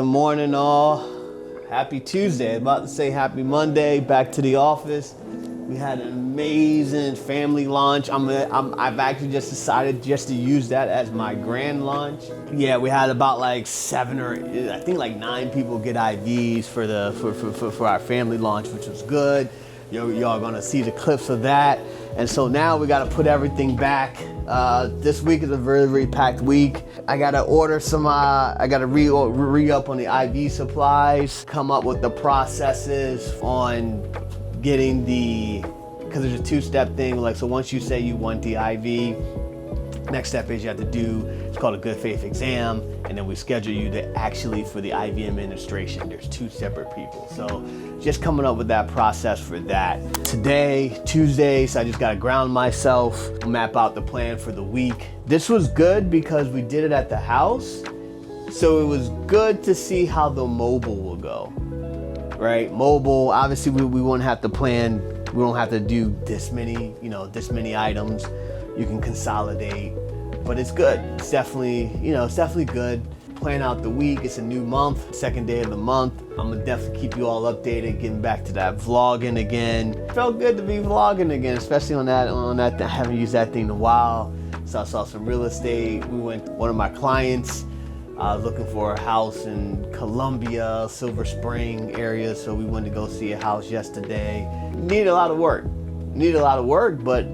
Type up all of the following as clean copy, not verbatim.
morning, all. Happy Tuesday. About to say happy Monday. Back to the office. We had an amazing family lunch. I've actually just decided just to use that as my grand lunch. Yeah, we had about like 9 people get IVs for our family lunch, which was good. Y'all gonna see the clips of that. And so now we gotta put everything back. This week is a very, very packed week. I gotta order some, I gotta re-up on the IV supplies, come up with the processes on getting because there's a two-step thing. Like, so once you say you want the IV, next step is you have to do, it's called a good faith exam, and then we schedule you to actually for the IV administration. There's 2 separate people. So just coming up with that process for that. Today, Tuesday, so I just gotta ground myself, map out the plan for the week. This was good because we did it at the house. So it was good to see how the mobile will go, right? Mobile, obviously we won't have to plan, we don't have to do this many items. You can consolidate, but it's good. It's definitely good. Plan out the week. It's a new month, second day of the month. I'm gonna definitely keep you all updated, getting back to that vlogging again. Felt good to be vlogging again, especially on that. I haven't used that thing in a while. So I saw some real estate. One of my clients looking for a house in Columbia, Silver Spring area. So we went to go see a house yesterday. Need a lot of work, but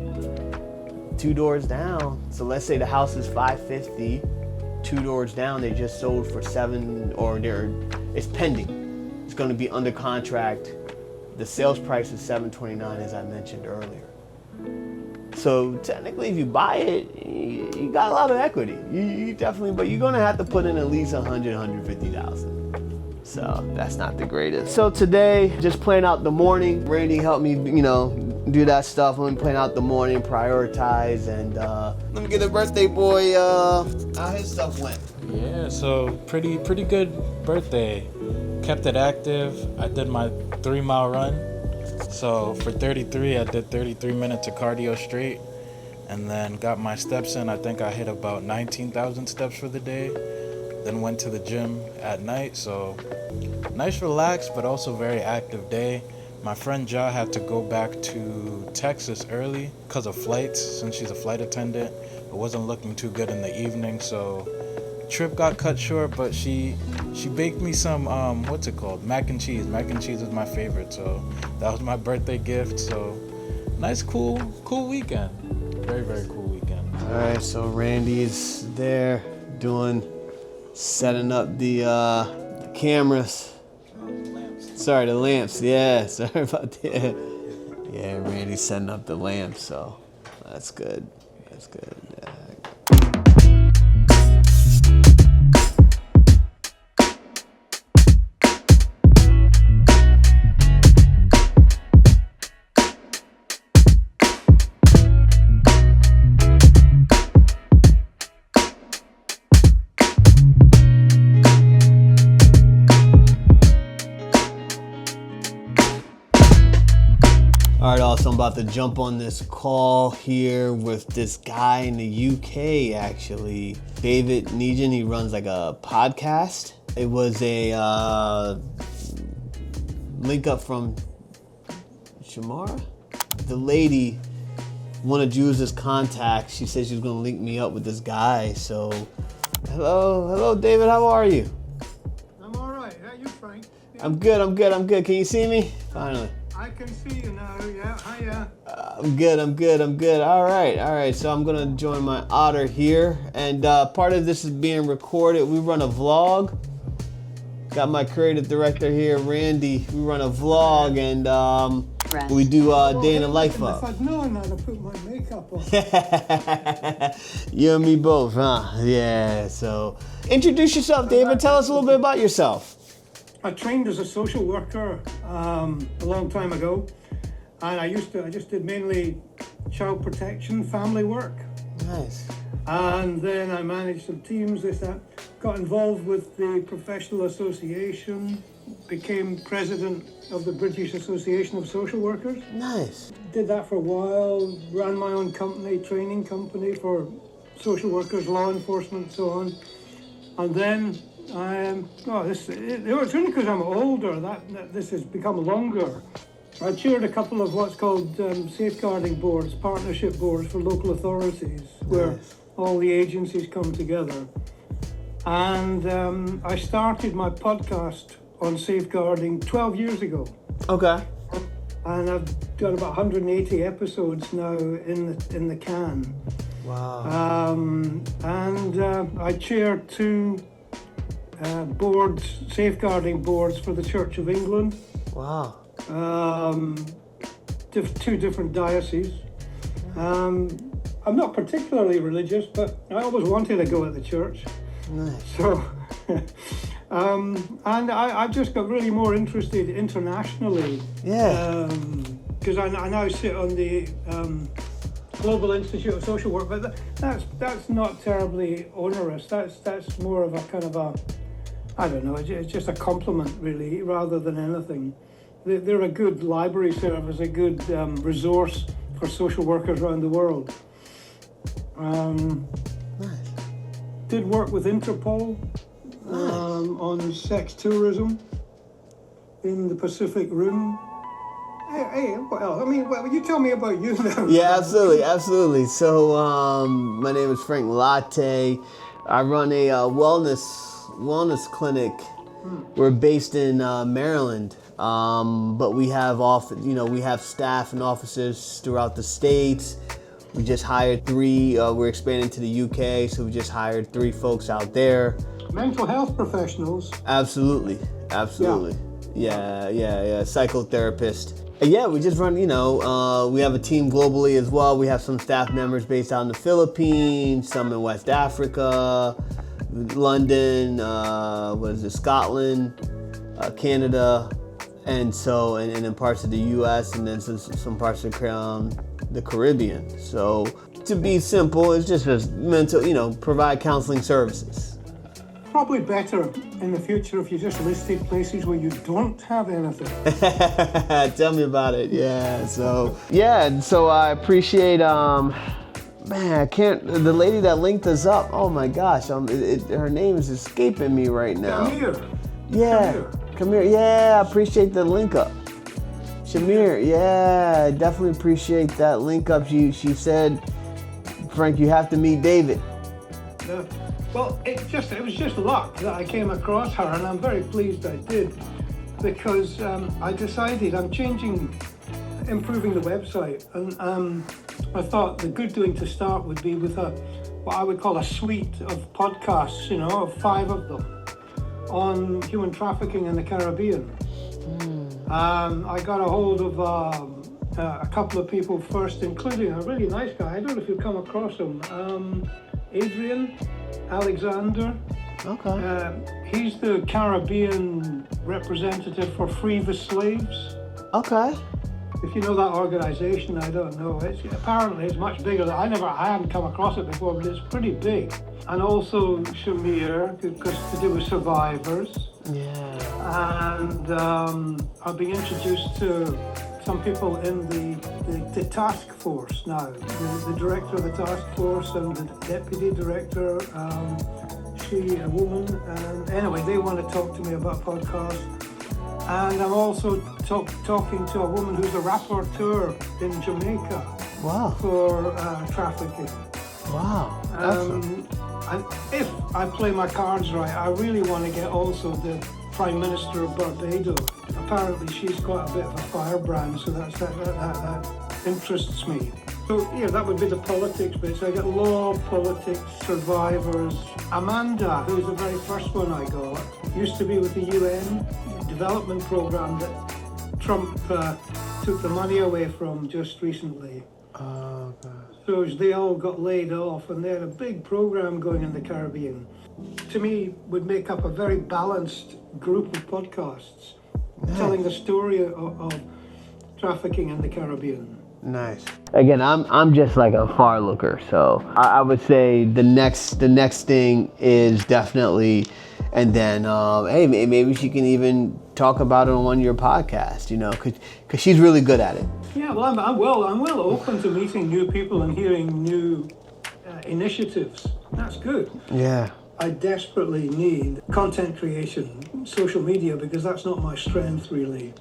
2 doors down. So let's say the house is $550. 2 doors down, they just sold for $7, or it's pending. It's going to be under contract. The sales price is $729, as I mentioned earlier. So technically, if you buy it, you got a lot of equity. You definitely, but you're going to have to put in at least $150,000. So that's not the greatest. So today, just playing out the morning. Randy helped me, do that stuff. Let me plan out the morning, prioritize, and let me get the birthday boy how his stuff went. Yeah, so pretty good birthday. Kept it active. I did my 3-mile run. So for 33, I did 33 minutes of cardio straight, and then got my steps in. I think I hit about 19,000 steps for the day. Then went to the gym at night. So nice, relaxed, but also very active day. My friend Ja had to go back to Texas early because of flights, since she's a flight attendant. It wasn't looking too good in the evening, so trip got cut short, but she baked me some, mac and cheese. Mac and cheese is my favorite, so that was my birthday gift. So nice, cool weekend. Very, very cool weekend. All right, so Randy's there setting up the cameras. Sorry, the lamps. Yeah, sorry about that. Yeah, Randy's setting up the lamps, so that's good. That's good. Yeah. All right, also, I'm about to jump on this call here with this guy in the UK, actually. David Negan, he runs like a podcast. It was a link up from Shamara. The lady wanted to use this contact. She said she was gonna link me up with this guy. So, hello, David, how are you? I'm all right. How are you, Frank? Yeah. I'm good. Can you see me? Finally. I can see you now. Yeah. Hiya. I'm good. All right. So I'm gonna join my otter here, and part of this is being recorded. We run a vlog. Got my creative director here, Randy. We run a vlog, and we do day in the life If up. I'd known that, I'd put my makeup on. You and me both, huh? Yeah. So introduce yourself, David. Tell us a little bit about yourself. I trained as a social worker a long time ago, and I just did mainly child protection, family work. Nice. And then I managed some teams, got involved with the professional association, became president of the British Association of Social Workers. Nice. Did that for a while, ran my own company, training company for social workers, law enforcement, so on. And then It's only because I'm older that this has become longer. I chaired a couple of what's called safeguarding boards, partnership boards for local authorities, where all the agencies come together. And I started my podcast on safeguarding 12 years ago. Okay. And I've got about 180 episodes now in the can. Wow. I chair two safeguarding boards for the Church of England. Wow. Two different dioceses. I'm not particularly religious, but I always wanted to go at the church. Nice. So, and I just got really more interested internationally. Yeah. Because I now sit on the Global Institute of Social Work, but that's not terribly onerous. That's more of a kind of a, I don't know, it's just a compliment really, rather than anything. They're a good library service, a good resource for social workers around the world. Nice. Did work with Interpol on sex tourism in the Pacific Rim. Hey, what else? I mean, well, you tell me about you now. Yeah, absolutely. So, my name is Frank Latte. I run a wellness clinic. We're based in Maryland, but we have we have staff and officers throughout the states. We just hired 3. We're expanding to the UK, so we just hired 3 folks out there. Mental health professionals. Absolutely. Yeah. Psychotherapist. Yeah, we just run, we have a team globally as well. We have some staff members based out in the Philippines, some in West Africa, London, Scotland, Canada, and in parts of the US, and then some parts of the Caribbean. So to be simple, it's just mental, provide counseling services. Probably better in the future if you just listed places where you don't have anything. Tell me about it. Yeah. So I appreciate. Man, I can't. The lady that linked us up. Oh my gosh. Her name is escaping me right now. Kamir. Yeah, I appreciate the link up. Shamir. Yeah, I definitely appreciate that link up. She said, Frank, you have to meet David. Well, it was just luck that I came across her, and I'm very pleased I did, because I decided I'm improving the website, and I thought the good doing to start would be with what I would call a suite of podcasts, of 5 of them on human trafficking in the Caribbean. I got a hold of a couple of people first, including a really nice guy. I don't know if you've come across him. Adrian Alexander. Okay. He's the Caribbean representative for Free the Slaves. Okay. If you know that organization, I don't know. Apparently it's much bigger. I hadn't come across it before, but it's pretty big. And also Shamir, because to do with survivors. Yeah. And I've been introduced to some people in the task force now. The director of the task force and the deputy director, she a woman. And anyway, they want to talk to me about podcasts. And I'm also talking to a woman who's a rapporteur in Jamaica. Wow. For trafficking. Wow. And if I play my cards right, I really want to get also the Prime Minister of Barbados. Apparently she's quite a bit of a firebrand, so that interests me. So yeah, that would be the politics bit. So I get law, politics, survivors. Amanda, who's the very first one I got, used to be with the UN development program that Trump took the money away from just recently. Oh, God. So they all got laid off, and they had a big program going in the Caribbean. To me, would make up a very balanced group of podcasts telling the story of trafficking in the Caribbean. Nice. Again, I'm just like a far looker, so I would say the next thing is definitely, and then hey, maybe she can even talk about it on one of your podcasts, because she's really good at it. Yeah, well, I'm well open to meeting new people and hearing new initiatives. That's good. Yeah. I desperately need content creation, social media, because that's not my strength really.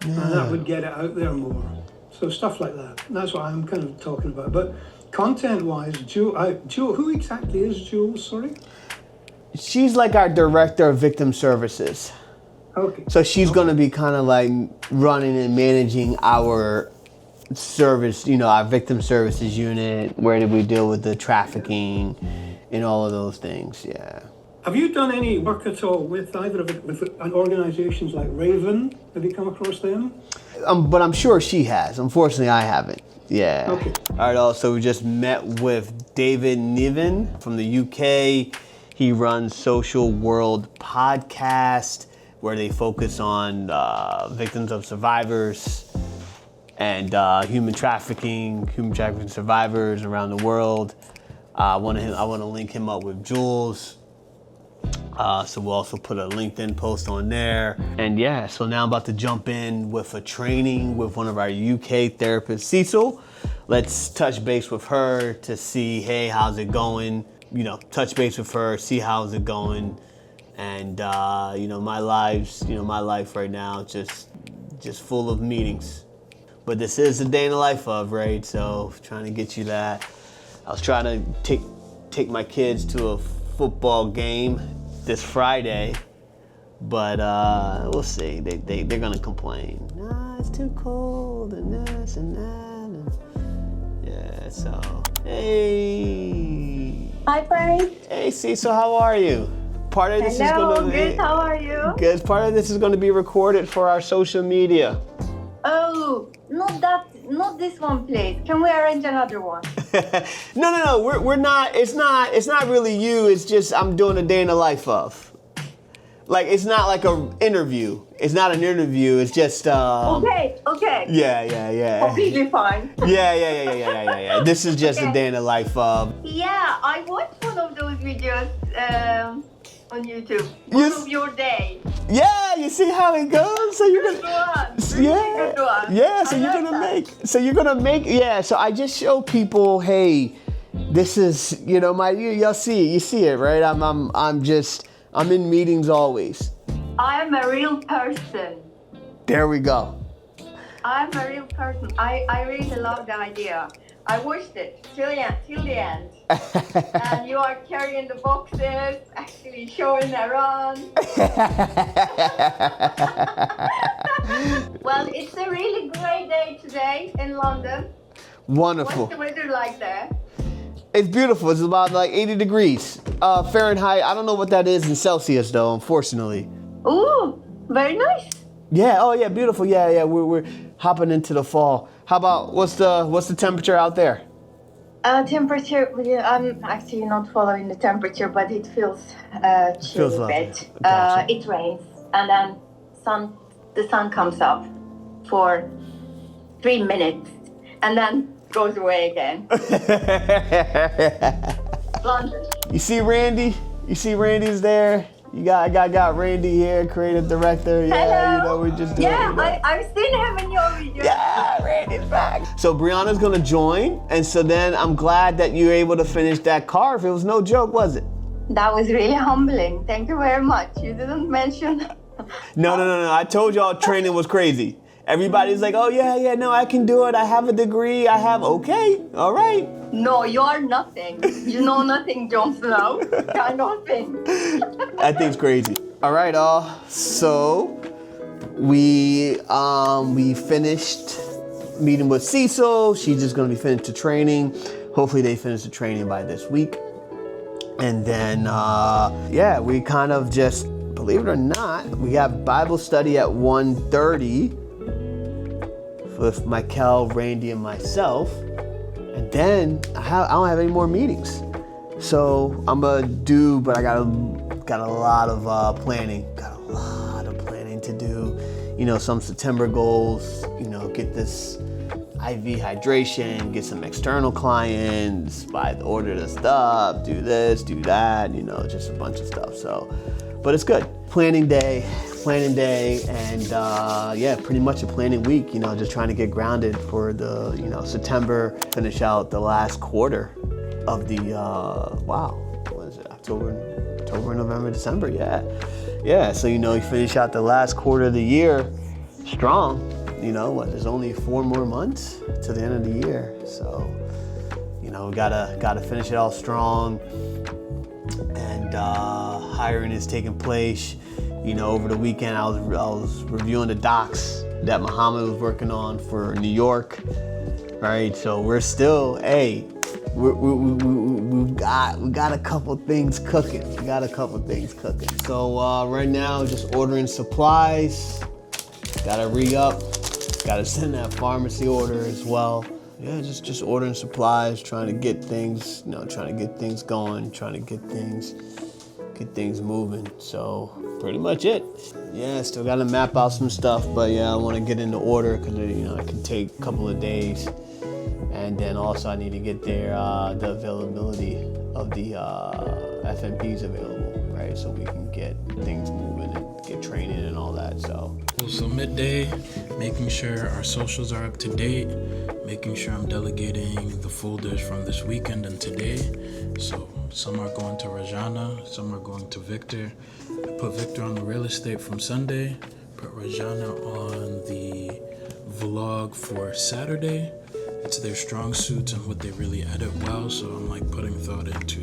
And that would get it out there more. So stuff like that. That's what I'm kind of talking about. But content-wise, Jewel, who exactly is Jewel? Sorry. She's like our director of victim services. Okay. So she's going to be kind of like running and managing our service, our victim services unit. Where did we deal with the trafficking and all of those things? Yeah. Have you done any work at all with either of it, with organizations like Raven? Have you come across them? But I'm sure she has. Unfortunately, I haven't. Yeah. Okay. All right. Also, we just met with David Niven from the UK. He runs Social World Podcast, where they focus on victims of survivors and human trafficking survivors around the world. I want to link him up with Jules. So we'll also put a LinkedIn post on there. And yeah, so now I'm about to jump in with a training with one of our UK therapists, Cecil. Let's touch base with her to see, hey, how's it going? Touch base with her, see how's it going. And my life right now just full of meetings. But this is the day in the life of, right? So trying to get you that. I was trying to take my kids to a football game this Friday, but we'll see. They're gonna complain. Nah, it's too cold and this and that. And yeah, so hey. Hi, Frank. Hey, Cecil, how are you? Part of this Hello, is gonna good. How are you? Good. Part of this is gonna be recorded for our social media. Oh, not this one, please. Can we arrange another one? No. We're not. It's not really you. It's just I'm doing a day in the life of. Like it's not like an interview. It's not an interview. It's just. Okay. Yeah. Completely fine. Yeah. This is just a day in the life of. Yeah, I watched one of those videos on YouTube. One of your day. Yeah, you see how it goes. So you're Good gonna. one. Really good one. Yeah. So I you're like gonna that. make. So you're gonna make. Yeah. So I just show people, hey, this is y'all see you see it, right? I'm in meetings always. I am a real person. There we go. I'm a real person. I really love the idea. I watched it till the end. And you are carrying the boxes, actually showing around. Well, it's a really great day today in London. Wonderful. What's the weather like there? It's beautiful. It's about like 80 degrees Fahrenheit. I don't know what that is in Celsius though, unfortunately. Ooh, very nice. Yeah. Oh yeah, beautiful. Yeah. We're hopping into the fall. How about what's the temperature out there? Temperature. I'm actually not following the temperature, but it feels chilly a bit. Gotcha. It rains, and then the sun comes up for 3 minutes, and then goes away again. London. You see Randy? You see Randy's there? I got Randy here, creative director. Yeah, Hello. we're just doing I've seen him in your video. Yeah, Randy's back. So Brianna's gonna join, and so then I'm glad that you were able to finish that carve. It was no joke, was it? That was really humbling. Thank you very much. You didn't mention. No. I told y'all training was crazy. Everybody's like, oh yeah, no, I can do it. I have a degree. Okay, all right. No, you are nothing. You know nothing, Jon Snow. Kind of thing. That thing's crazy. All right, so we finished meeting with Cecil. She's just gonna be finished the training. Hopefully they finish the training by this week. And then we kind of just, believe it or not, we have Bible study at 1:30 with Michael, Randy, and myself. And then I don't have any more meetings. So I'm gonna do, but I got a lot of planning. Got a lot of planning to do. Some September goals. Get this IV hydration, get some external clients, order the stuff, do this, do that. Just a bunch of stuff. So, but it's good. Planning day, and pretty much a planning week. Just trying to get grounded for the September, finish out the last quarter of the what is it? October, October, November, December. Yeah. So you finish out the last quarter of the year strong. There's only 4 more months to the end of the year. So we gotta finish it all strong. And hiring is taking place. Over the weekend I was reviewing the docs that Muhammad was working on for New York. Right, so we're still, we got a couple things cooking. So right now, just ordering supplies. Gotta re-up. Gotta send that pharmacy order as well. Yeah, just ordering supplies, trying to get things, trying to get things going, trying to get things moving. So pretty much it. Yeah, still gotta map out some stuff, but I want to get into order because it can take a couple of days. And then also I need to get the availability of the FNPs available, right? So we can get things moving and get training and all that. So midday, making sure our socials are up to date, making sure I'm delegating the folders from this weekend and today. So some are going to Rajana, some are going to Victor. I put Victor on the real estate from Sunday, put Rajana on the vlog for Saturday. It's their strong suits and what they really edit well, so I'm putting thought into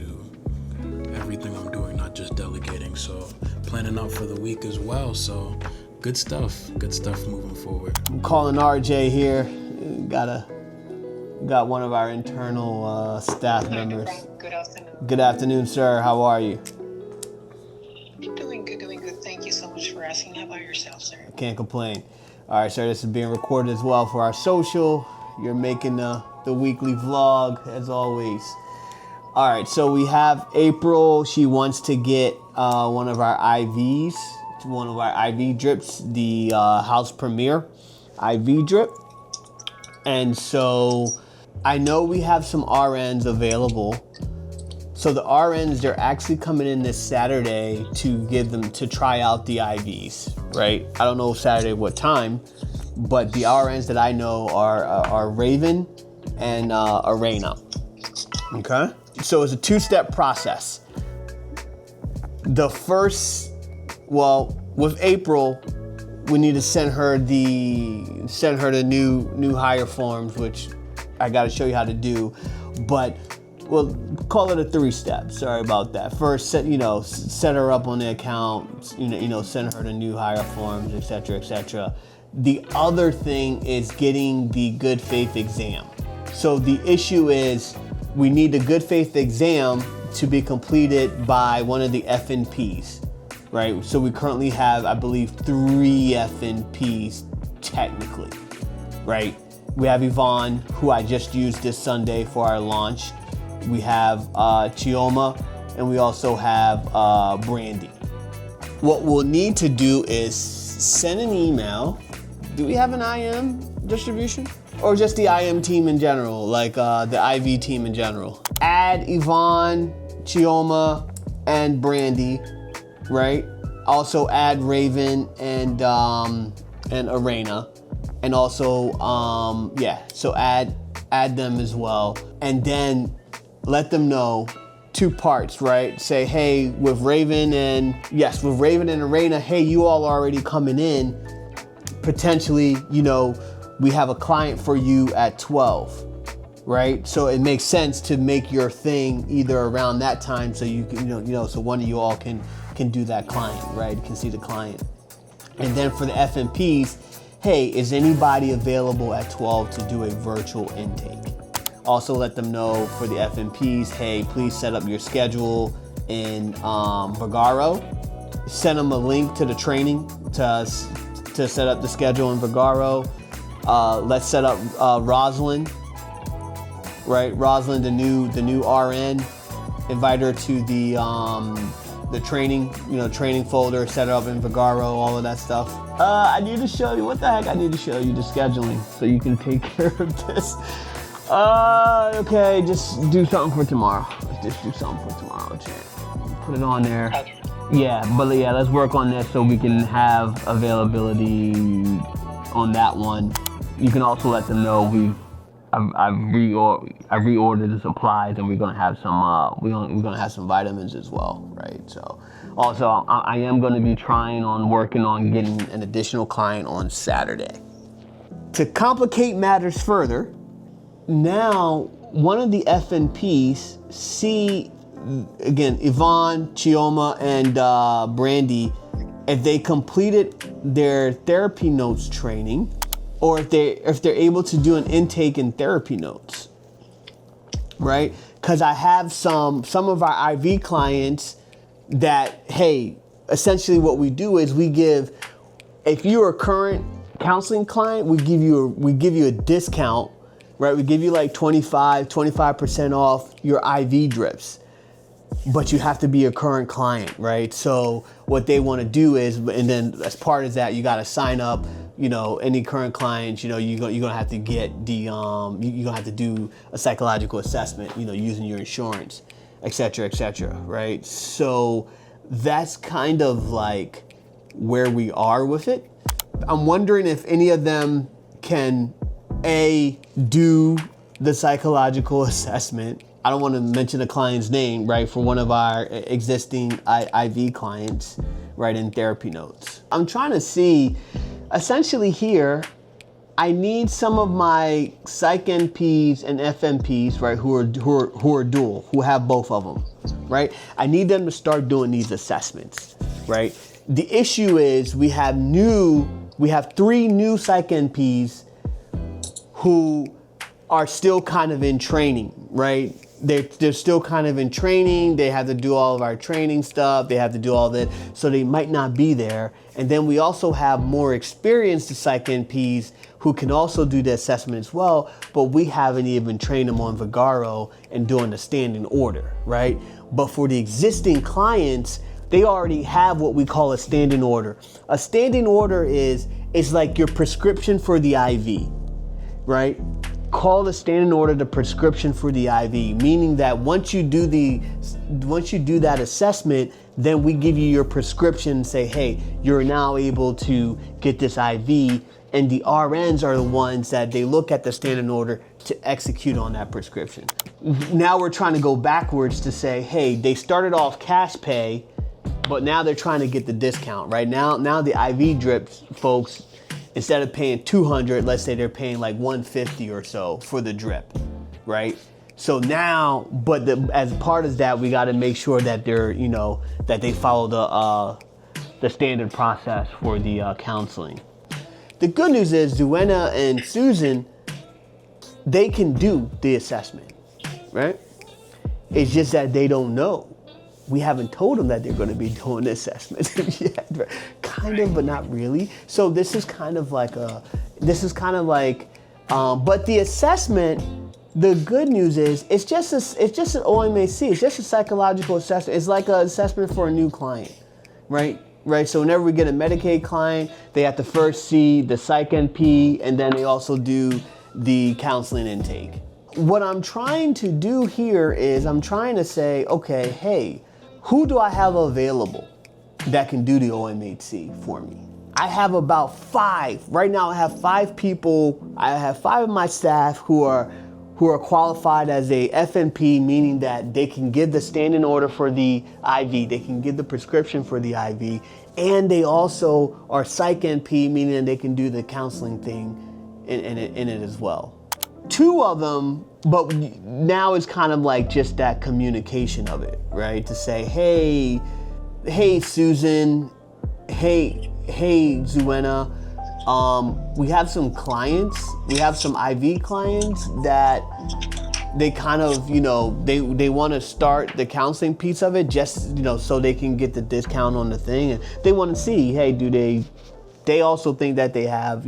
everything I'm doing, not just delegating. So planning out for the week as well. So good stuff moving forward. I'm calling RJ here. Got one of our internal staff members. Good afternoon. Good afternoon, sir. How are you? Doing good. Thank you so much for asking. How about yourself, sir? Can't complain. All right, sir, this is being recorded as well for our social. You're making the weekly vlog, as always. All right, so we have April. She wants to get one of our IVs, one of our IV drips, the House Premier IV drip. And so I know we have some RNs available. So the RNs, they're actually coming in this Saturday to try out the IVs, right? I don't know Saturday what time, but the RNs that I know are Raven and Arena. Okay? So it's a 2-step process. The first, with April, we need to send her the new hire forms, which I got to show you how to do. But we'll call it a 3-step. Sorry about that. First, set her up on the account. Send her the new hire forms, etc., etc. The other thing is getting the good faith exam. So the issue is we need the good faith exam to be completed by one of the FNPs, right? So we currently have, I believe, 3 FNPs technically, right? We have Yvonne, who I just used this Sunday for our launch. We have Chioma, and we also have Brandy. What we'll need to do is send an email. Do we have an IM distribution? Or just the IM team in general, like the IV team in general? Add Yvonne, Chioma, and Brandy, right? Also add Raven and Arena. And also, so add them as well. And then let them know 2 parts, right? Say, hey, with Raven and Arena, hey, you all are already coming in. Potentially, we have a client for you at 12, right? So it makes sense to make your thing either around that time so you can, so one of you all can do that client, right? Can see the client. And then for the FNPs, hey, is anybody available at 12 to do a virtual intake? Also let them know for the FNPs, hey, please set up your schedule in Vagaro. Send them a link to the training to set up the schedule in Vagaro. Let's set up Rosalind, right? Rosalind, the new RN. Invite her to the training, training folder. Set it up in Vagaro, all of that stuff. I need to show you what the heck. I need to show you the scheduling so you can take care of this. Okay, just do something for tomorrow. Let's just do something for tomorrow, chat. Put it on there. Yeah, let's work on this so we can have availability on that one. You can also let them know I've reordered the supplies, and we're gonna have some we're gonna have some vitamins as well, right? So also I am gonna be working on getting an additional client on Saturday. To complicate matters further, now one of the FNPs, again, Yvonne, Chioma, and Brandy, if they completed their therapy notes training, or if they're able to do an intake in therapy notes, right? Because I have some of our IV clients that, hey, essentially what we do is we give, if you're a current counseling client, we give you a discount, right? We give you like 25% off your IV drips, but you have to be a current client, right? So what they want to do is, and then as part of that, you got to sign up, any current clients, you're gonna have to get the, you're gonna have to do a psychological assessment, using your insurance, et cetera, right? So that's kind of like where we are with it. I'm wondering if any of them can do the psychological assessment. I don't want to mention the client's name, right, for one of our existing IV clients, right, in therapy notes. I'm trying to see, essentially here, I need some of my psych NPs and FNPs, right, who are dual, who have both of them, right? I need them to start doing these assessments, right? The issue is we have 3 new psych NPs who are still kind of in training, right? They're still kind of in training. They have to do all of our training stuff. They have to do all that, so they might not be there. And then we also have more experienced psych NPs who can also do the assessment as well, but we haven't even trained them on Vigaro and doing the standing order, right? But for the existing clients, they already have what we call a standing order. A standing order is like your prescription for the IV, right? Call the standing order the prescription for the IV, meaning that once you do that assessment, then we give you your prescription and say, hey, you're now able to get this IV, and the RNs are the ones that they look at the standing order to execute on that prescription. Now we're trying to go backwards to say, hey, they started off cash pay, but now they're trying to get the discount, right? Now the IV drips folks, instead of paying $200, let's say they're paying like $150 or so for the drip, right? So now, but as part of that, we got to make sure that they're, that they follow the standard process for the counseling. The good news is Zuena and Susan, they can do the assessment, right? It's just that they don't know. We haven't told them that they're going to be doing the assessment yet, right? Kind of, but not really. So this is kind of like but the assessment, the good news is it's just an OMAC. It's just a psychological assessment. It's like an assessment for a new client, right? Right. So whenever we get a Medicaid client, they have to first see the psych NP, and then they also do the counseling intake. What I'm trying to do here is I'm trying to say, okay, hey, who do I have available that can do the OMHC for me? I have about 5. Right now I have 5 people. I have 5 of my staff who are qualified as a FNP, meaning that they can give the standing order for the IV, they can give the prescription for the IV, and they also are psych NP, meaning that they can do the counseling thing in it as well. 2 of them, but now it's kind of like just that communication of it, right? To say, hey Susan, hey Zuena, we have some clients, we have some IV clients that they kind of, they want to start the counseling piece of it just, so they can get the discount on the thing, and they want to see, hey, do they also think that they have,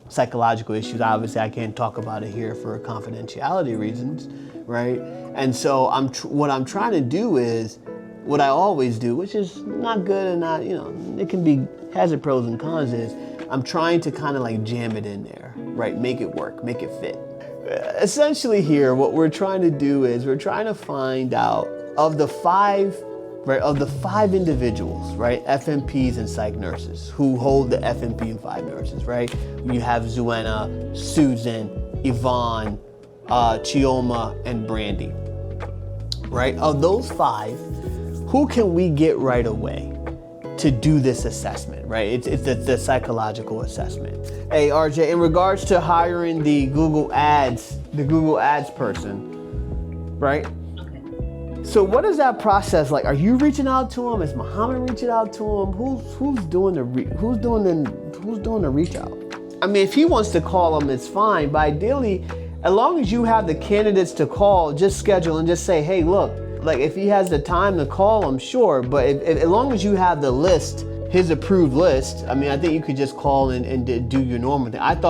psychological issues. Obviously, I can't talk about it here for confidentiality reasons, right? And so what I'm trying to do is what I always do, which is not good and not, it has its pros and cons, is I'm trying to kind of like jam it in there, right? Make it work, make it fit. Essentially here, what we're trying to do is we're trying to find out of the 5 individuals, right, FNPs and psych nurses who hold the FNP and 5 nurses, right? You have Zuena, Susan, Yvonne, Chioma, and Brandy. Right? Of those 5, who can we get right away to do this assessment, right? It's the psychological assessment. Hey, RJ, in regards to hiring the Google Ads person, right? So what is that process like? Are you reaching out to him? Is Muhammad reaching out to him? Who's doing the reach out? I mean, if he wants to call him, it's fine. But ideally, as long as you have the candidates to call, just schedule and just say, hey, look, like if he has the time to call him, sure. But if as long as you have the list, his approved list, I mean, I think you could just call and do your normal thing. I was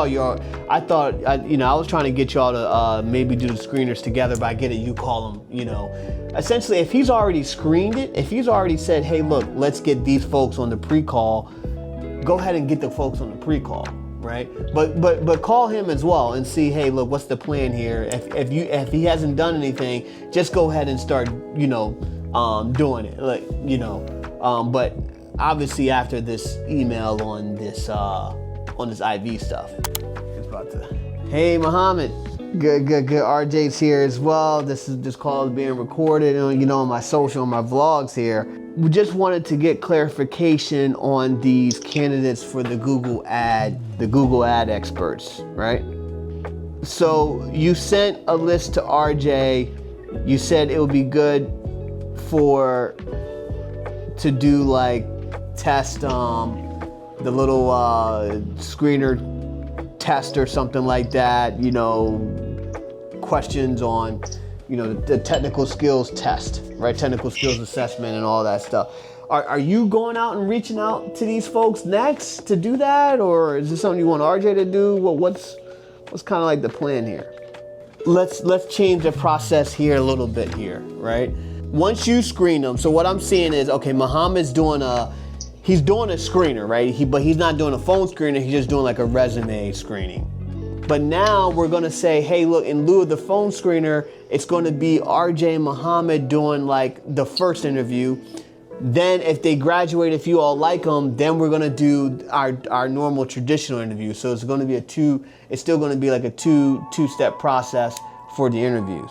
trying to get y'all to maybe do the screeners together, but I get it, you call them, Essentially, if he's already screened it, if he's already said, hey, look, let's get these folks on the pre-call, go ahead and get the folks on the pre-call, right? But call him as well and see, hey, look, what's the plan here? If he hasn't done anything, just go ahead and start, doing it, but obviously after this email on this IV stuff. It's about to. Hey, Muhammad. Good. RJ's here as well. This call is being recorded on my social, on my vlogs here. We just wanted to get clarification on these candidates for the Google ad experts, right? So you sent a list to RJ. You said it would be good to do like test the little screener test or something like that, questions on the technical skills test, right? Technical skills assessment and all that stuff. Are you going out and reaching out to these folks next to do that, or is this something you want RJ to do? Well, what's kind of like the plan here? Let's change the process here a little bit here, right? Once you screen them, so what I'm seeing is, okay, Muhammad's doing a screener, right? But he's not doing a phone screener, he's just doing like a resume screening. But now we're gonna say, hey, look, in lieu of the phone screener, it's gonna be RJ and Muhammad doing like the first interview. Then if they graduate, if you all like them, then we're gonna do our normal traditional interview. So it's gonna be it's still gonna be like a two-step process for the interviews.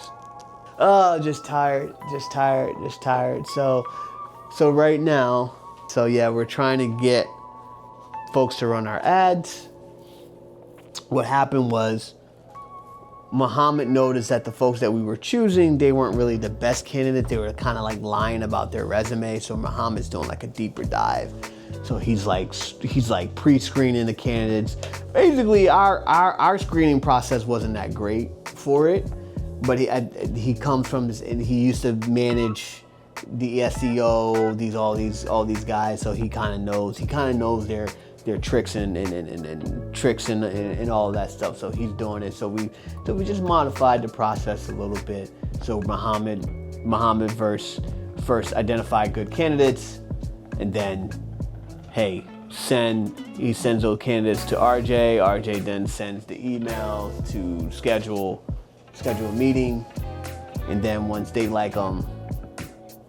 Oh, just tired. So right now, we're trying to get folks to run our ads. What happened was Muhammad noticed that the folks that we were choosing, they weren't really the best candidate. They were kind of like lying about their resume. So Muhammad's doing like a deeper dive. So he's like pre-screening the candidates. Basically, our screening process wasn't that great for it, but he comes from this, and he used to manage the SEO, all these guys, so he kind of knows their tricks and tricks and all of that stuff. So he's doing it. So we just modified the process a little bit. So Muhammad first identify good candidates, and then he sends those candidates to RJ. RJ then sends the emails to schedule a meeting, and then once they like them,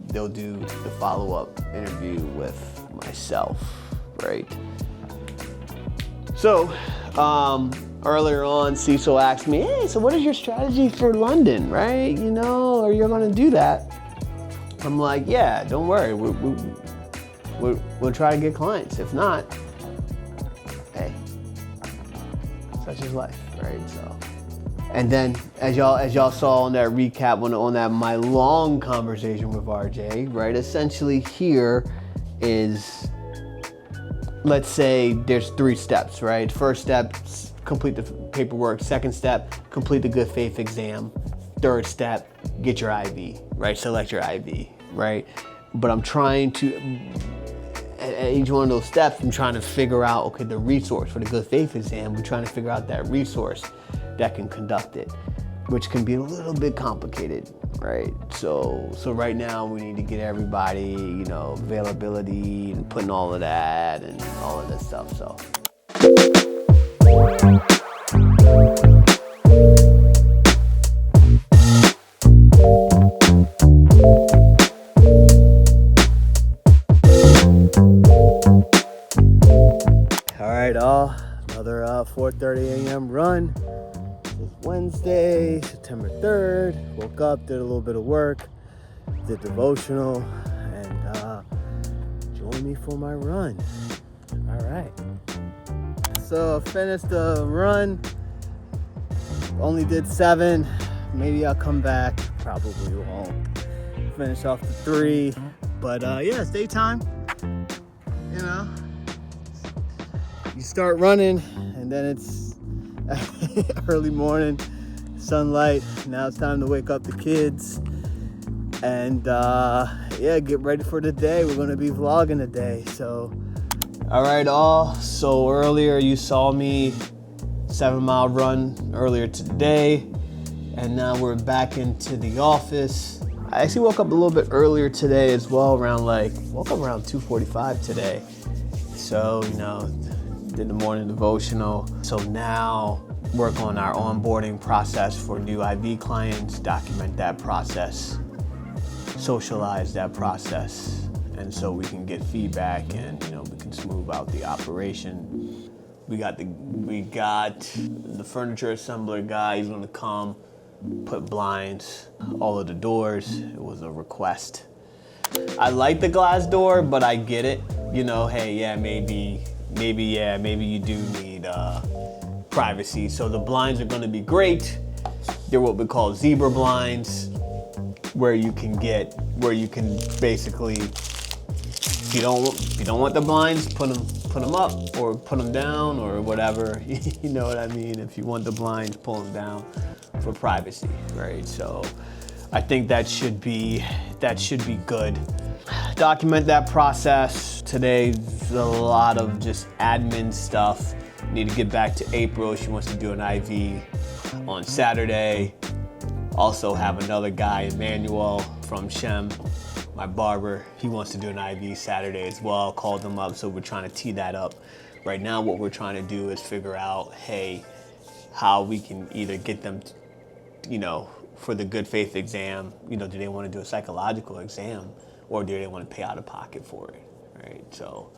they'll do the follow-up interview with myself, right? So earlier on, Cecil asked me, hey, so what is your strategy for London, right? Are you gonna do that? I'm like, yeah, don't worry, we'll try to get clients. If not, hey, such is life, right? So. And then, as y'all saw on that recap, on that my long conversation with RJ, right? Essentially, here is, let's say there's 3 steps, right? First step, complete the paperwork. Second step, complete the good faith exam. Third step, get your IV, right? Select your IV, right? But I'm trying to, at each one of those steps, I'm trying to figure out, okay, the resource for the good faith exam. We're trying to figure out that resource that can conduct it, which can be a little bit complicated, right? So right now we need to get everybody, availability and putting all of that and all of this stuff. So. All right, another 4:30 a.m. run. It's Wednesday, September 3rd. Woke up, did a little bit of work, did devotional, and join me for my run. All right. So I finished the run. Only did 7. Maybe I'll come back. Probably won't. Finish off the 3. But yeah, it's daytime. You know, you start running, and then it's early morning, sunlight. Now it's time to wake up the kids. And yeah, get ready for the day. We're gonna be vlogging today. So, all right, all. So earlier you saw me 7-mile run earlier today, and now we're back into the office. I actually woke up a little bit earlier today as well, woke up around 2:45 today. So, you know, did the morning devotional. So now work on our onboarding process for new IV clients, document that process, socialize that process, and so we can get feedback and, you know, we can smooth out the operation. We got the furniture assembler guy. He's gonna come put blinds all of the doors. It was a request. I like the glass door, but I get it. You know, hey, yeah, maybe you do need privacy. So the blinds are gonna be great. They're what we call zebra blinds, where you can basically, if you don't want the blinds, put them up or put them down or whatever. You know what I mean? If you want the blinds, pull them down for privacy, right? So I think that should be good. Document that process. Today's a lot of just admin stuff. Need to get back to April. She wants to do an IV on Saturday. Also have another guy, Emmanuel from Shem, my barber. He wants to do an IV Saturday as well. Called him up, so we're trying to tee that up. Right now, what we're trying to do is figure out, hey, how we can either get them, you know, for the good faith exam, you know, do they want to do a psychological exam or do they want to pay out of pocket for it, right? So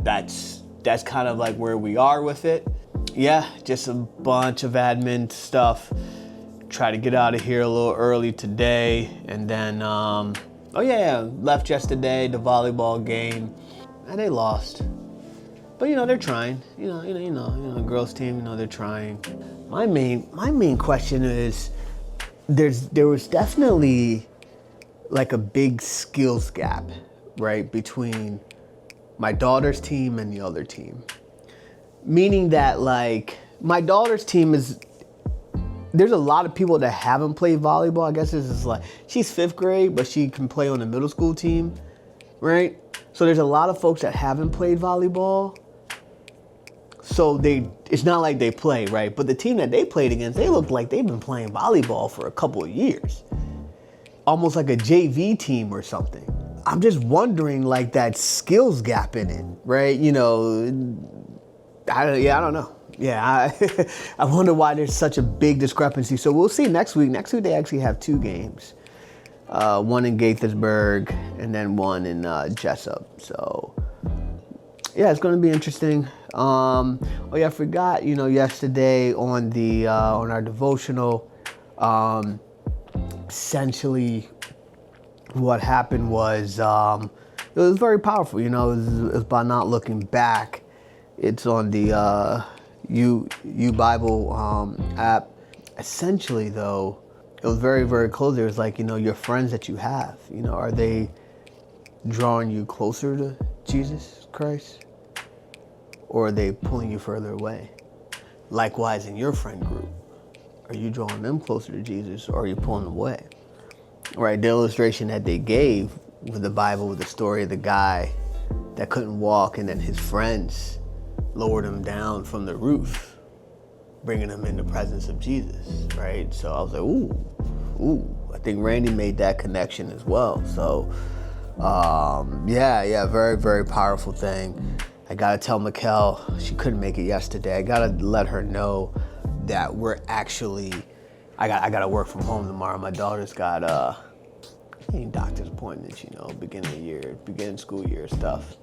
that's kind of like where we are with it. Yeah, just a bunch of admin stuff. Try to get out of here a little early today, and then left yesterday, the volleyball game, and they lost. But you know, they're trying. You know, girls team, you know, they're trying. My main question is, there was definitely like a big skills gap, right, between my daughter's team and the other team. Meaning that, like, my daughter's team there's a lot of people that haven't played volleyball. I guess this is like, she's 5th grade, but she can play on the middle school team, right? So there's a lot of folks that haven't played volleyball. So it's not like they play, right? But the team that they played against, they looked like they've been playing volleyball for a couple of years. Almost like a JV team or something. I'm just wondering, like, that skills gap in it, right? You know, I don't know. Yeah, I wonder why there's such a big discrepancy. So we'll see next week. Next week they actually have 2 games. One in Gaithersburg and then one in Jessup. So yeah, it's going to be interesting. I forgot, you know, yesterday on our devotional, essentially what happened was, it was very powerful. You know, it was about not looking back. It's on the U Bible app. Essentially, though, it was very, very close. It was like, you know, your friends that you have, you know, are they drawing you closer to Jesus Christ, or are they pulling you further away? Likewise, in your friend group, are you drawing them closer to Jesus, or are you pulling them away? Right, the illustration that they gave with the Bible, with the story of the guy that couldn't walk, and then his friends lowered him down from the roof, bringing him in the presence of Jesus, right? So I was like, ooh, I think Randy made that connection as well. So, yeah, very, very powerful thing. I gotta tell Mikkel, she couldn't make it yesterday. I gotta let her know that we're actually, I gotta work from home tomorrow. My daughter's got doctor's appointments, you know, beginning school year stuff.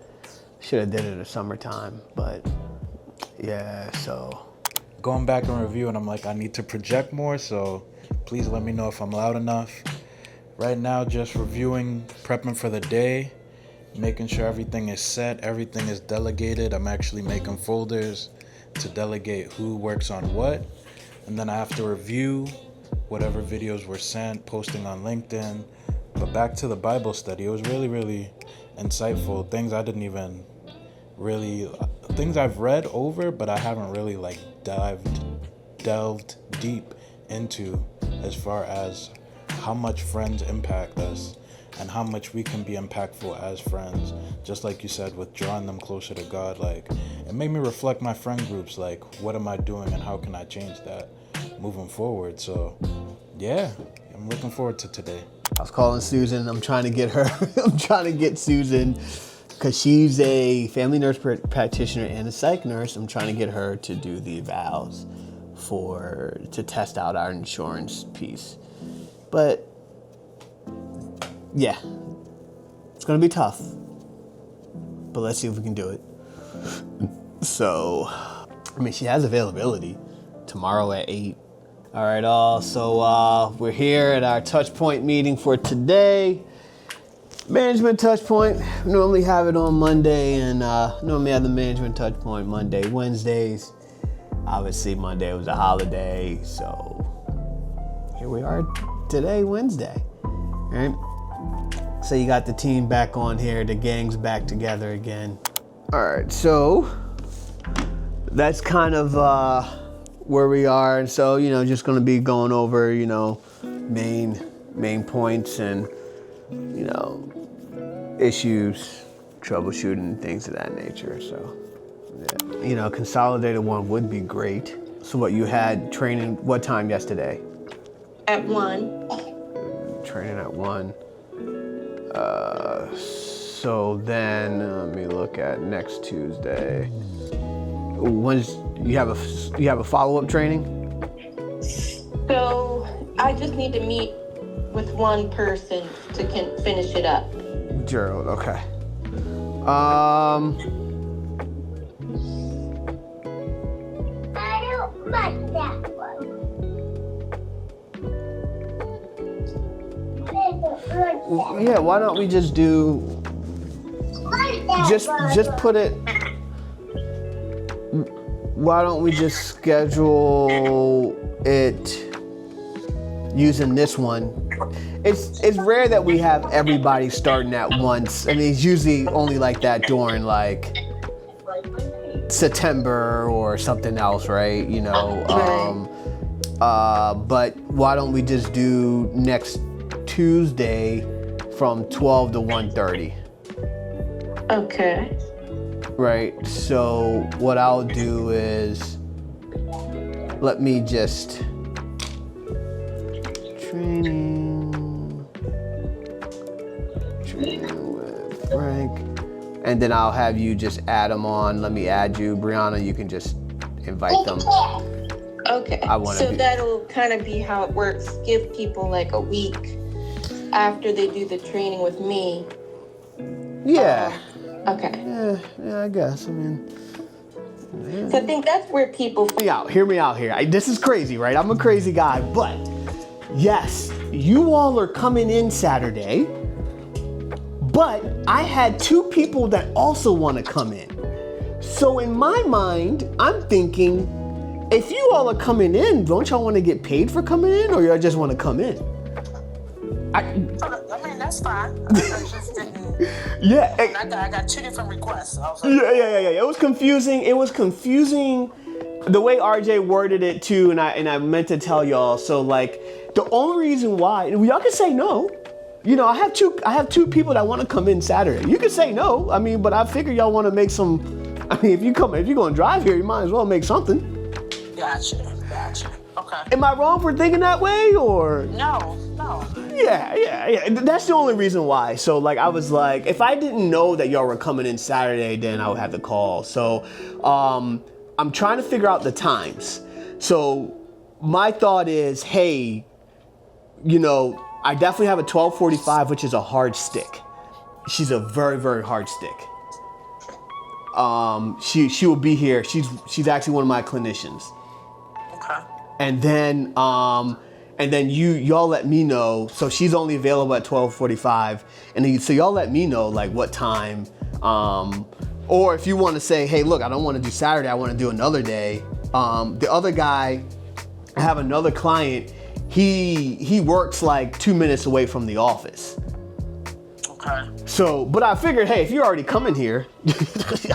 Should have did it in the summertime, but yeah, so going back and review, and I'm like, I need to project more, so please let me know if I'm loud enough. Right now, just reviewing, prepping for the day, making sure everything is set, everything is delegated. I'm actually making folders to delegate who works on what, and then I have to review whatever videos were sent, posting on LinkedIn. But back to the Bible study, it was really, really insightful. Things I didn't even really, things I've read over, but I haven't really like delved deep into, as far as how much friends impact us and how much we can be impactful as friends. Just like you said, with drawing them closer to God, like it made me reflect my friend groups, like what am I doing and how can I change that moving forward. So yeah, I'm looking forward to today. I was calling Susan. I'm trying to get her. I'm trying to get Susan, because she's a family nurse practitioner and a psych nurse. I'm trying to get her to do the evals to test out our insurance piece. But yeah, it's gonna be tough, but let's see if we can do it. So, I mean, she has availability tomorrow at 8. All right, all. So we're here at our touch point meeting for today. Management touch point. We normally have it on Monday, and normally have the management touch point Monday, Wednesdays. Obviously, Monday was a holiday, so here we are today, Wednesday. All right. So you got the team back on here. The gang's back together again. All right. So that's kind of where we are. And so, just going to be going over, main points and, issues, troubleshooting, things of that nature. So, yeah. Consolidated one would be great. So what, you had training what time yesterday? At 1. Training at 1. So then let me look at next Tuesday. When's you have a follow-up training? So I just need to meet with one person to finish it up. Gerald, okay. I don't like that one. Yeah, why don't we just do just put it. Why don't we just schedule it using this one? It's rare that we have everybody starting at once. I mean, it's usually only like that during like September or something else, right? But why don't we just do next Tuesday from 12 to 1:30? Okay. Right, so what I'll do is, let me just, training with Frank, and then I'll have you just add them on. Let me add you. Brianna, you can just invite them. Okay, so that'll kind of be how it works. Give people like a week after they do the training with me. Yeah. Okay. Yeah, I guess. I mean, yeah. So I think that's where people. Hear me out here. This is crazy, right? I'm a crazy guy, but yes, you all are coming in Saturday, but I had 2 people that also want to come in. So in my mind, I'm thinking, if you all are coming in, don't y'all want to get paid for coming in, or y'all just want to come in? I mean, that's fine. I just didn't. Yeah. I got 2 different requests. So I was like, Yeah. It was confusing. The way RJ worded it too, and I meant to tell y'all. So like, the only reason why y'all can say no. I have two people that want to come in Saturday. You can say no. I mean, but I figure y'all want to make some. I mean, if you're going to drive here, you might as well make something. Gotcha. Okay. Am I wrong for thinking that way, or? No. Yeah. That's the only reason why. So like, I was like, if I didn't know that y'all were coming in Saturday, then I would have to call. So I'm trying to figure out the times. So my thought is, hey, I definitely have a 12:45, which is a hard stick. She's a very, very hard stick. She will be here. She's actually one of my clinicians. and then y'all let me know. So she's only available at 12:45, and then, so y'all let me know like what time, or if you want to say, hey, look, I don't want to do Saturday, I want to do another day. The other guy, I have another client. He works like 2 minutes away from the office. Okay. So, but I figured, hey, if you're already coming here,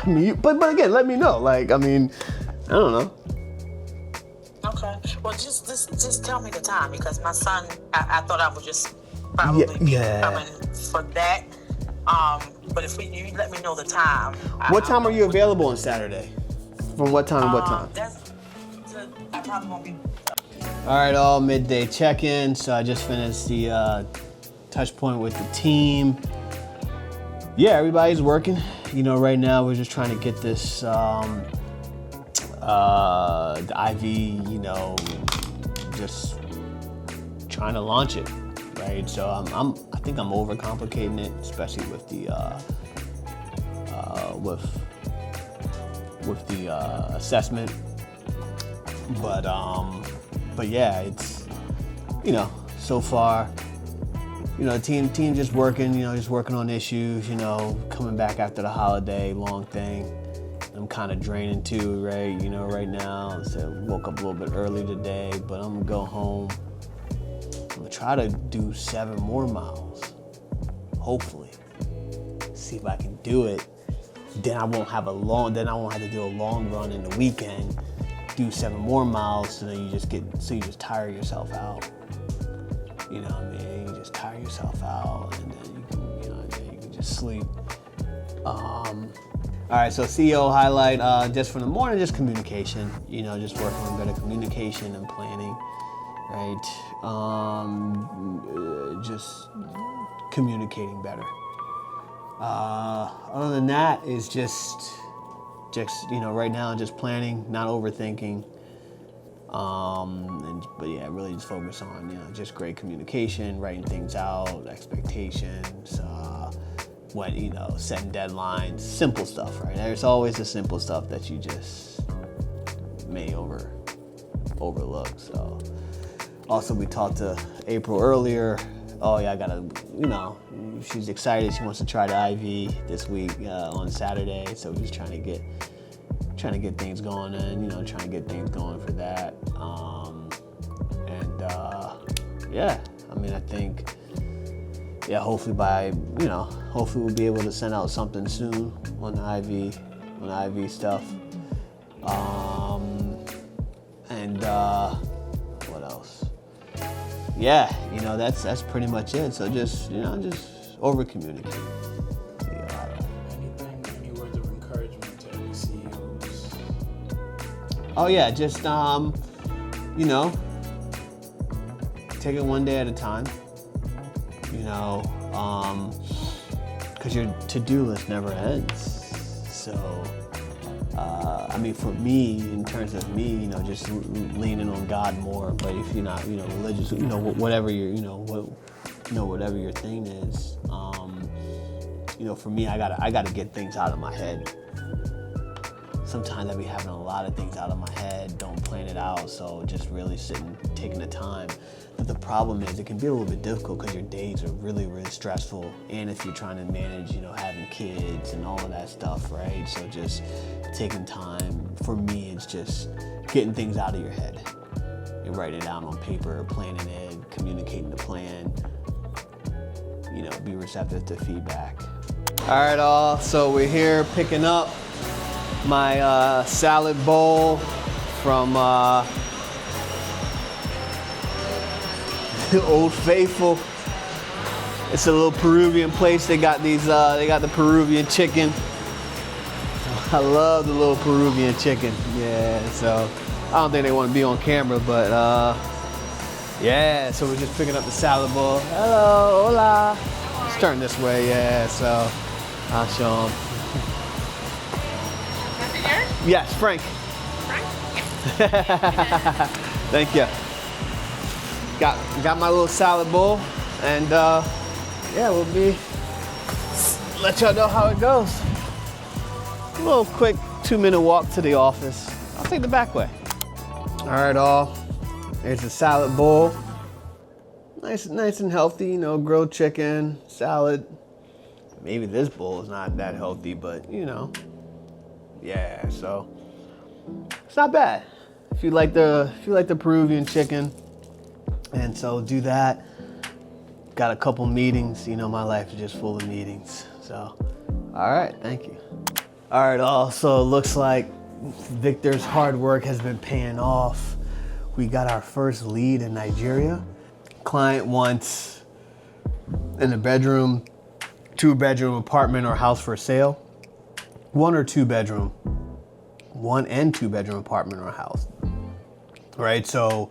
I mean, but again, let me know. Like, I mean, I don't know. Okay. Well, just tell me the time, because my son, I thought I would just probably be coming for that. But if you let me know the time. What time are you available on Saturday? From what time to what time? I probably won't be. All right, all midday check-in. So I just finished the touch point with the team. Yeah, everybody's working. You know, right now we're just trying to get this the IV, you know, just trying to launch it, right? So I think I'm overcomplicating it, especially with the assessment. But yeah, it's, you know, so far, you know, team just working, you know, just working on issues, you know, coming back after the holiday, long thing. I'm kind of draining too, right? You know, right now, so woke up a little bit early today, but I'm gonna go home. I'm gonna try to do 7 more miles, hopefully. See if I can do it. Then I won't have to do a long run in the weekend. Do 7 more miles, so then you just tire yourself out. You know what I mean? You just tire yourself out, and then you can just sleep. All right, so CEO highlight, just for the morning, just communication. You know, just working on better communication and planning, right? Just communicating better. Other than that, is just you know, right now, just planning, not overthinking. But yeah, really just focus on, you know, just great communication, writing things out, expectations, when, you know, setting deadlines, simple stuff, right? There's always the simple stuff that you just may overlook. So also, we talked to April earlier. Oh yeah, I gotta, you know, she's excited. She wants to try the IV this week on Saturday. So we're just trying to get things going, and, you know, trying to get things going for that. Yeah, I mean, I think, yeah, hopefully hopefully we'll be able to send out something soon on the IV stuff. What else? Yeah, you know, that's pretty much it. So just, you know, just over communicate. Any words of encouragement to any CEOs? Oh yeah, just you know, take it one day at a time. You know, because your to-do list never ends. So, I mean, for me, in terms of me, you know, just leaning on God more. But if you're not, you know, religious, you know, whatever whatever your thing is, you know, for me, I gotta get things out of my head. Sometimes I be having a lot of things out of my head, don't plan it out, so just really sitting, taking the time. But the problem is it can be a little bit difficult because your days are really, really stressful. And if you're trying to manage, you know, having kids and all of that stuff, right? So just taking time, for me, it's just getting things out of your head and writing it down on paper, planning it, communicating the plan, you know, be receptive to feedback. All right, all, so we're here picking up my salad bowl from Old Faithful. It's a little Peruvian place. They got these. They got the Peruvian chicken. I love the little Peruvian chicken. Yeah. So I don't think they want to be on camera, but yeah. So we're just picking up the salad bowl. Hello, hola. Let's turn this way. Yeah. So I'll show them. Yes, Frank. Frank? Thank you. Got my little salad bowl, and yeah, we'll let y'all know how it goes. A little quick 2-minute walk to the office. I'll take the back way. All right, all. There's a salad bowl. Nice and healthy, you know, grilled chicken, salad. Maybe this bowl is not that healthy, but you know. Yeah, so it's not bad. If you like the Peruvian chicken, and so do that. Got a couple meetings, you know, my life is just full of meetings. So, all right, thank you. All right, also it looks like Victor's hard work has been paying off. We got our first lead in Nigeria. Client wants in a bedroom, 2-bedroom apartment or house for sale. 1 or 2 bedroom, 1 and 2 bedroom apartment or house. Right, so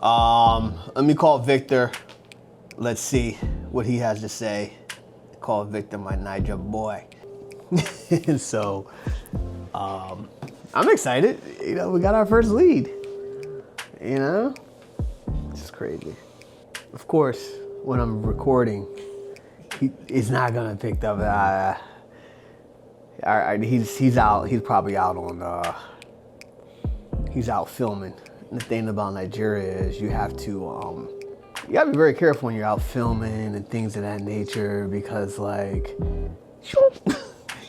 let me call Victor. Let's see what he has to say. Call Victor my Niger boy. So I'm excited. You know, we got our first lead. You know, it's crazy. Of course, when I'm recording, he's not gonna pick up. He's out. He's probably out on. He's out filming. And the thing about Nigeria is you have to. You gotta be very careful when you're out filming and things of that nature because like.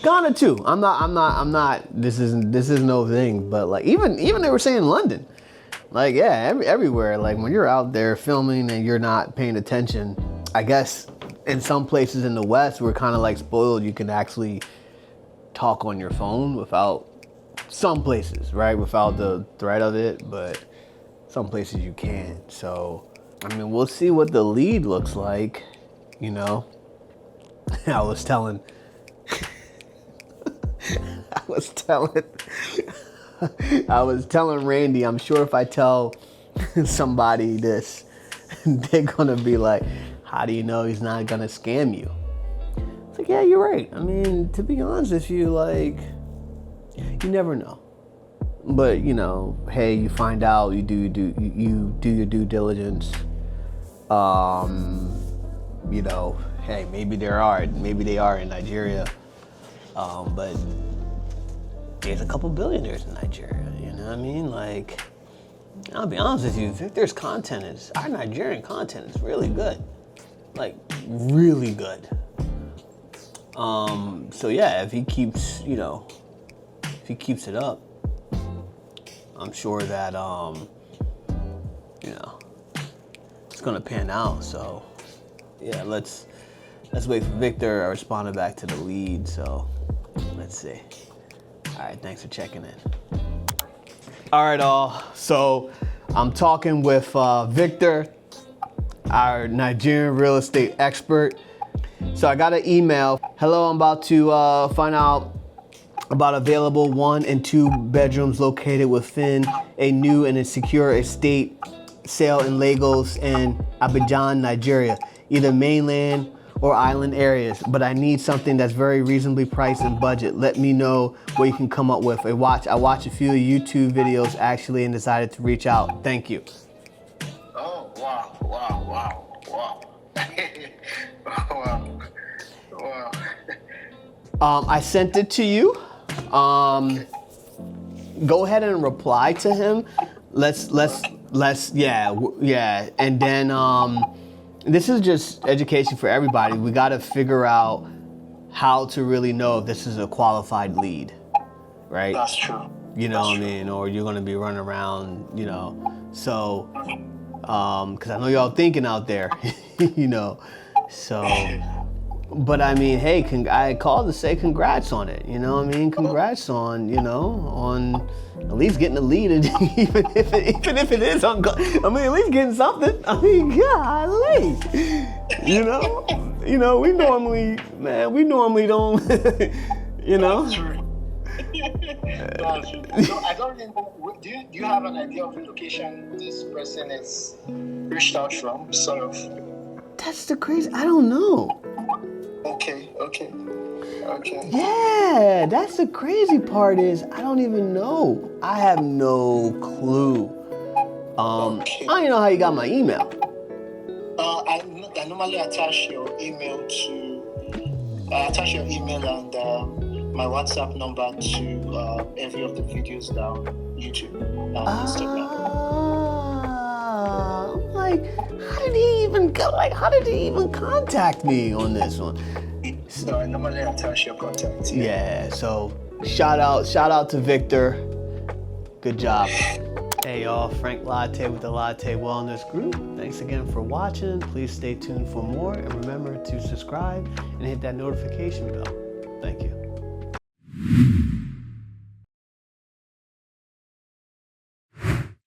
Ghana too. I'm not. This is no thing. But like even they were saying London. Like, yeah, everywhere. Like, when you're out there filming and you're not paying attention, I guess in some places in the West, we're kind of like spoiled. You can actually talk on your phone without, some places, right? Without the threat of it, but some places you can't. So, I mean, we'll see what the lead looks like, you know? I was telling Randy, I'm sure if I tell somebody this, they're gonna be like, how do you know he's not gonna scam you? It's like, yeah, you're right. I mean, to be honest with you, like, you never know. But, you know, hey, you find out, you do your due diligence. You know, hey, maybe they are in Nigeria. But there's a couple billionaires in Nigeria, you know what I mean? Like, I'll be honest with you, Victor's our Nigerian content is really good. Like, really good. So yeah, if he keeps it up, I'm sure that, you know, it's gonna pan out. So yeah, let's wait for Victor. I responded back to the lead, so let's see. All right, thanks for checking in. All right, all. So I'm talking with Victor, our Nigerian real estate expert. So I got an email. Hello, I'm about to find out about available 1 and 2 bedrooms located within a new and a secure estate sale in Lagos and Abidjan, Nigeria, either mainland or island areas, but I need something that's very reasonably priced and budget. Let me know what you can come up with. I watched a few YouTube videos actually and decided to reach out. Thank you. Oh, wow. Wow. I sent it to you. Go ahead and reply to him. Yeah. And then, this is just education for everybody. We got to figure out how to really know if this is a qualified lead, right? That's true. You know what I mean? Or you're going to be running around, you know. So, because I know y'all thinking out there, you know. So, but I mean, hey, I called to say congrats on it. You know what I mean? Congrats on, you know, on at least getting a lead, even if it is on. I mean, at least getting something. I mean, golly, you know, we normally don't, you know. That's true. That's true. So I don't really know. Do you have an idea of the location this person is reached out from? Sort of. That's the crazy. I don't know. Okay. Yeah, that's the crazy part is I don't even know. I have no clue. Okay. I don't even know how you got my email. I normally attach your email and my WhatsApp number to every of the videos down YouTube and Instagram. like, how did he even contact me on this one? So I normally attach your contact. Yeah, so shout out to Victor. Good job. Hey y'all, Frank Latte with the Latte Wellness Group. Thanks again for watching. Please stay tuned for more and remember to subscribe and hit that notification bell. Thank you.